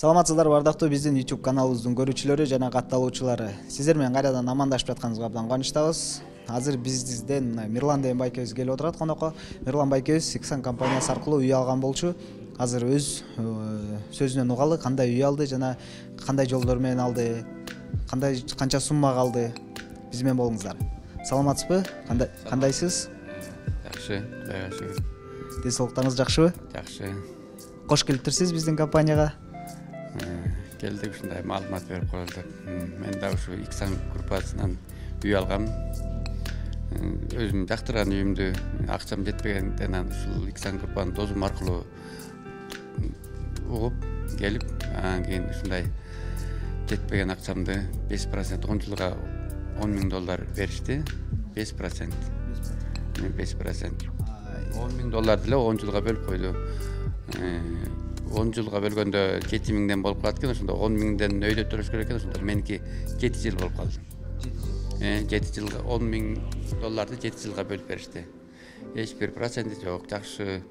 Саламатсыздарбы ардактуу биздин YouTube каналыбыздын көрүүчүлөрү жана катталуучулары. Сиздер менен кайрадан амандашып жатканыбызга абдан кубанычтабыз. Азыр бизден Мирлан деген байкебиз келип отурат конокко. Мирлан байкебиз Иксан компаниясы аркылуу үй алган болчу. Азыр өз сөзүнөн угалы кандай үй алды жана кандай жолдор менен алды, канча суммага алды. Биз менен болуңуздар. Саламатсызбы? Кандайсыз? Жакшы, жакшы. Денсаулыктарыңыз жакшыбы? Жакшы. Кош келиптирсиз биздин компанияга. Келдик ушундай маалымат берип коелу деп. Мен да ушу Иксан группасынан үй алгам. Өзүм жактырган үйүмдү акчам жетпегенден ушул Иксан группанын тосум аркылуу угуп келип, анан кийин ушундай жетпеген акчамды 5% 10 жылга $10,000 беришти. 5%. 5%. $10,000 деле 10 жылга бөлүп койду. 10 жылга бөлгөндө 7,000 болуп калат экен, ошондо 10,000 өйдө төлөш керек экен, ошондо меники 7 жыл болуп калды. 7 жылга $10,000 7 жылга бөлүп беришти. Эч бир проценти жок, жакшы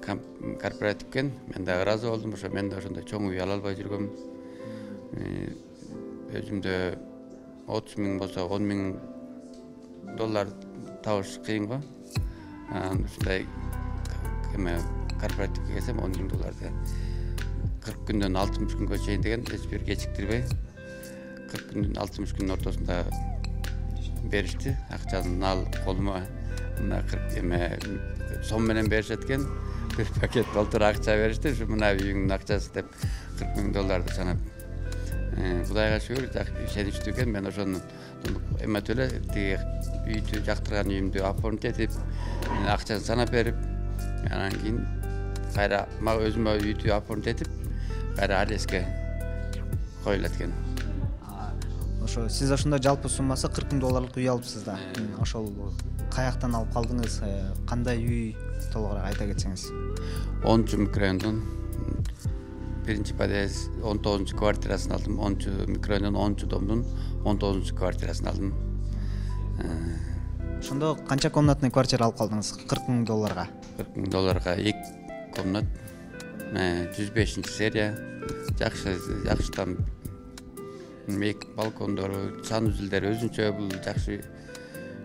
корпоративкен. Мен да ыраазы болдум, ошо мен да ошондой чоң үй ала албай жүргөм. Өзүмдө 30,000 болсо $10,000 табыш кыйын го. Ушундай корпоративге келсем $10,000 40 күндөн 60 күнгө чейин деген эч бир кечиктирбей 40 күндөн 60 күнүн ортосунда беришти. Акчаны ал колума мына 40 сом менен беришет экен. Бир пакет толтур акча беришти. Ушу мына үйүңдүн акчасы деп $40,000 санап. Кудайга шүгүр, ишеничтүү экен. Мен ошону эметип эле тиги үйдү жактырган үйүмдү оформить этип, акчасын санап берип, анан кийин кайра мага өзүмө үйдү оформить этип, кайра ареске коюлат экен. Ошо сиз ошондо жалпы суммасы $40,000 үй алыпсыз да. Ошол каяктан алып калдыңыз? Кандай үй толугураак айта кетсеңиз? 10 микрорайондун биринчи подъезд 19 квартирасын алдым. 10 микрорайондун 10 домдун 19 квартирасын алдым. Ошондо канча комнатный квартира алып калдыңыз $40,000? $40,000 2 комнат, 105 серия, жакшы там балкондору, санузелдери өзүнчө, бул жакшы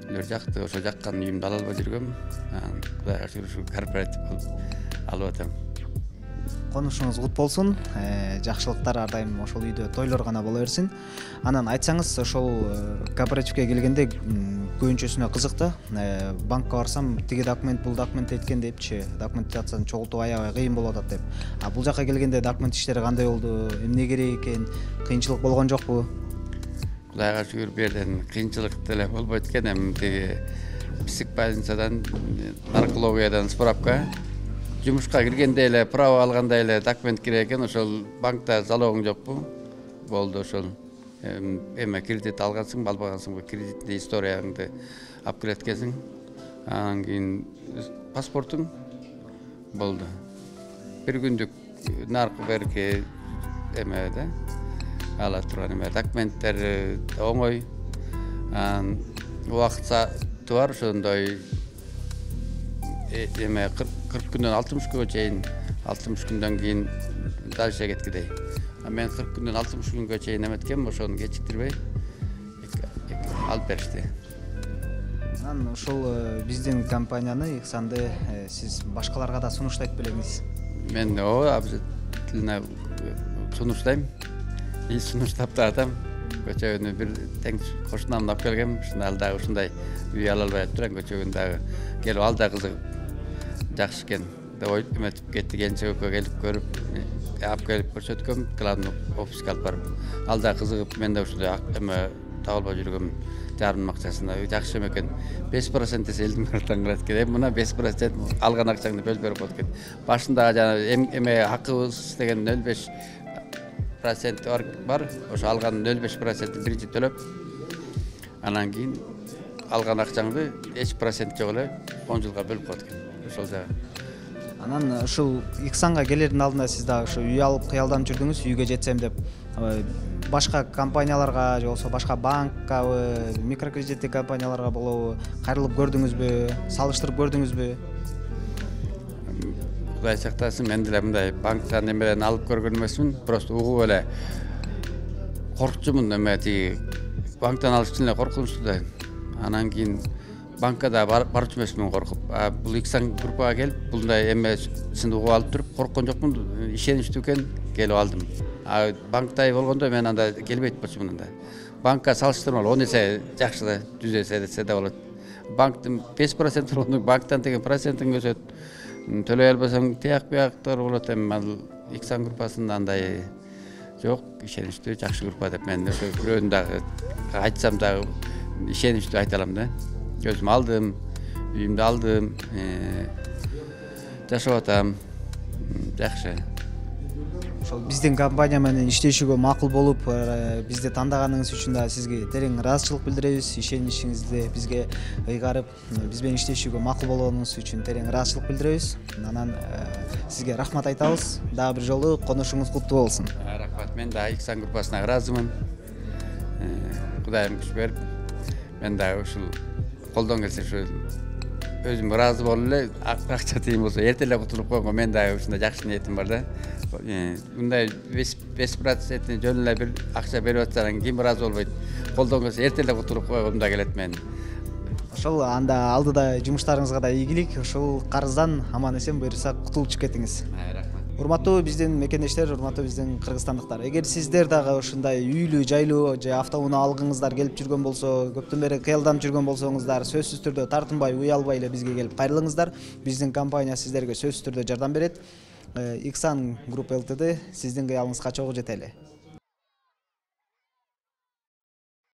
үйлөр жакты. Ошо жаккан үйүмдү ала албай жүргөм. Кудайга шүгүр корпоратив алып атам. Конушуңуз кут болсун. Жакшылыктар ар дайым ошол үйдө тойлор гана боло берсин. Анан айтсаңыз, ошол кооперативге келгенде көбүнчөсүнө кызыкты. Банкка барсам, тиги документ, бул документ эткен депчи, документацияны чогултуп аябай кыйын болуп атат деп. Бул жака келгенде документ иштери кандай болду? Эмне керек экен? Кыйынчылык болгон жокпу? Кудайга шүгүр, бу жерден кыйынчылык деле болбойт экен. Эми тиги психбольницадан, наркологиядан справка, жумушка киргенде эле право алгандай эле документ керек экен. Ошол банкта залогуң жокпу? Болду ошол. Эме кредит алгансың, албагансың, кредитный историяңды алып келет экенсиң. Анан кийин паспортуң болду. Бир күндүк наркы берки эмеде ала турган эме документтер оңой. Убакытса бар, ошондой эме 40 күндөн 60 күнгө чейин, 60 күндөн кийин дальше кеткидей. Мен 40 күндөн 60 күнгө чейин эметкем, ошону кечиктирбей алып беришти. Анан ушул биздин компанияны, Иксанды сиз башкаларга да сунуштайт белеңиз? Мен обязательно сунуштайм. И сунуштап да атам. Көчөгүнү бир тең кошунамды алып келгем. Ал дагы ушундай үй ала албай турган көчөгүн дагы келип ал да кызыгып жакшы экен деп ойлоп эметип кетти. Келинчекке келип көрүп, алып келип көрсөткөм, главный офиске алып барып. Ал да кызыгып, мен да ушундай эме таба албай жүргөм. Жарым акчасына жакшы экен. 5% десе элдин таңгырат экен. Мына 5% алган акчаңды бөлүп берип коет экен. Башында жана эме акыбыз деген 0,5% бар. Ошо алган 0,5% биринчи төлөп, анан кийин алган акчаңды эч процент жок эле 10 жылга бөлүп коет экен. Ошол жагы. Анан ушул Иксанга келердин алдында сиз да ушу үй алып кыялданып жүрдүңүз, үйгө жетсем деп. Башка компанияларга же болбосо башка банккабы, микрокредиттик компанияларга болобу кайрылып көрдүңүзбү, салыштырып көрдүңүзбү? Кудай сактасын, мен деле мындай банктан эмелерин алып көргөн эмесмин. Просто угуп эле коркчумун эме тиги банктан алыш үчүн эле коркунучтуу да. Анан кийин банкка да барчу эмесмин коркуп. Бул Иксан группага келип, булдай эмесин угуп алып туруп корккон жокмун. Ишеничтүү экен, келип алдым. Банктай болгондо мен анда келбейт болчумун анда. Банкка салыштырмалуу 10 эсе жакшы да, 100 эсе десе да болот. Банктын 5% болгондо банктан деген процентин өсөт. Төлөй албасаң тияк бияктар болот. Эми ал Иксан группасында андай жок, ишеничтүү жакшы группа деп мен бирөөнү дагы айтсам дагы ишеничтүү айта алам да. Өзүм алдым, үйүмдү алдым, жашап атам, жакшы. Ошол биздин компания менен иштешүүгө макул болуп, бизди тандаганыңыз үчүн да сизге терең ыраазычылык билдиребиз. Ишеничиңизди бизге ыйгарып, биз менен иштешүүгө макул болгонуңуз үчүн терең ыраазычылык билдиребиз. Анан сизге рахмат айтабыз. Дагы бир жолу конушуңуз куттуу болсун. Рахмат. Мен да Иксан группасына ыраазымын. Кудайым күч берип, мен да ушул колдон келсе ушу өзүм ыраазы болуп эле акча тыйын болсо эрте эле кутулуп койгонго мен да ушундай жакшы ниетим бар да. Мындай 5% жөн эле бир акча берип атсаң ким ыраазы болбойт. Колдон келсе эрте эле кутулуп койгом да келет мен. Ошол анда алдыда жумуштарыңызга да ийгилик. Ошол карыздан аман эсен буюрса кутулуп чыгып кетиңиз. Рахмат. Урматтуу биздин мекендештер, урматтуу биздин кыргызстандыктар. Эгер сиздер дагы ушундай үйлүү, жайлуу же автоунаа алгыңыздар келип жүргөн болсо, көптөн бери кыялданып жүргөн болсоңуздар, сөзсүз түрдө тартынбай, уялбай эле бизге келип кайрылыңыздар. Биздин компания сиздерге сөзсүз түрдө жардам берет. Иксан Group Ltd сиздин кыялыңызга чогуу жете эле.